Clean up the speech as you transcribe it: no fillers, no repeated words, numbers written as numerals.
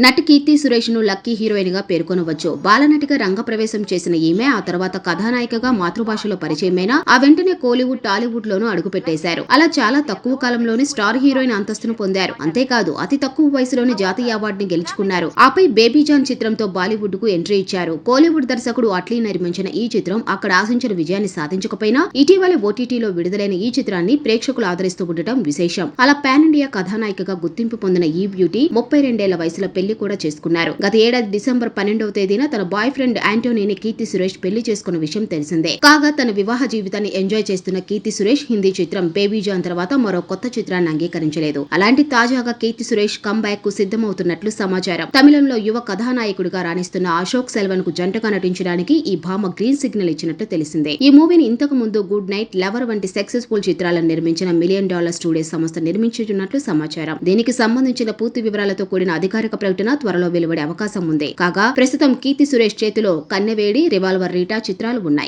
నటి కీర్తి సురేష్ ను lucky heroine గా పేర్కొనవచ్చు. బాలనటిగా రంగప్రవేశం చేసిన ఈమె ఆ తర్వాత కథానాయికగా మాతృభాషలో పరిచయమైన ఆ వెంటనే కోలీవుడ్, టాలీవుడ్ లోనూ అడుగుపెట్టేశారు. అలా చాలా తక్కువ కాలంలోనే స్టార్ హీరోయిన్ అంతస్తును పొందారు. అంతేకాదు అతి తక్కువ వయసులోనే జాతీయ అవార్డుని గెలుచుకున్నారు. ఆపై బేబీ జాన్ చిత్రంతో బాలీవుడ్ కు ఎంట్రీ ఇచ్చారు. కోలీవుడ్ దర్శకుడు అట్లీ నిర్మించిన ఈ చిత్రం అక్కడ ఆశించిన విజయాన్ని సాధించకపోయినా ఇటీవలే ఓటీటీలో విడుదలైన ఈ చిత్రాన్ని ప్రేక్షకులు ఆదరిస్తూ ఉండటం విశేషం. అలా పాన్ ఇండియా కథానాయికగా గుర్తింపు పొందిన ఈ బ్యూటీ 32 వయసులో పెళ్లి కూడా చేసుకున్నారు. గత ఏడాది డిసెంబర్ 12వ తేదీన తన బాయ్ ఫ్రెండ్ యాంటోనీని కీర్తి సురేష్ పెళ్లి చేసుకున్న విషయం తెలిసిందే. కాగా తన వివాహ జీవితాన్ని ఎంజాయ్ చేస్తున్న కీర్తి సురేష్ హిందీ చిత్రం బేబీ జాన్ తర్వాత మరో కొత్త చిత్రాన్ని అంగీకరించలేదు. అలాంటి తాజాగా కీర్తి సురేష్ కమ్ బ్యాక్ కు సిద్ధమవుతున్నట్లు సమాచారం. తమిళంలో యువ కథానాయకుడిగా రాణిస్తున్న అశోక్ సెల్వన్ కు జంటగా నటించడానికి ఈ భామ గ్రీన్ సిగ్నల్ ఇచ్చినట్లు తెలిసిందే. ఈ మూవీని ఇంతకు ముందు గుడ్ నైట్, లవర్ వంటి సక్సెస్ఫుల్ చిత్రాలను నిర్మించిన $1 మిలియన్ స్టూడియోస్ సంస్థ నిర్మించుతున్నట్లు సమాచారం. దీనికి సంబంధించిన పూర్తి వివరాలతో కూడిన అధికారిక ప్రకటన త్వరలో వెలువడే అవకాశం ఉంది. కాగా ప్రస్తుతం కీర్తి సురేష్ చేతిలో కన్నెవేడి, రివాల్వర్ రీటా చిత్రాలు ఉన్నాయి.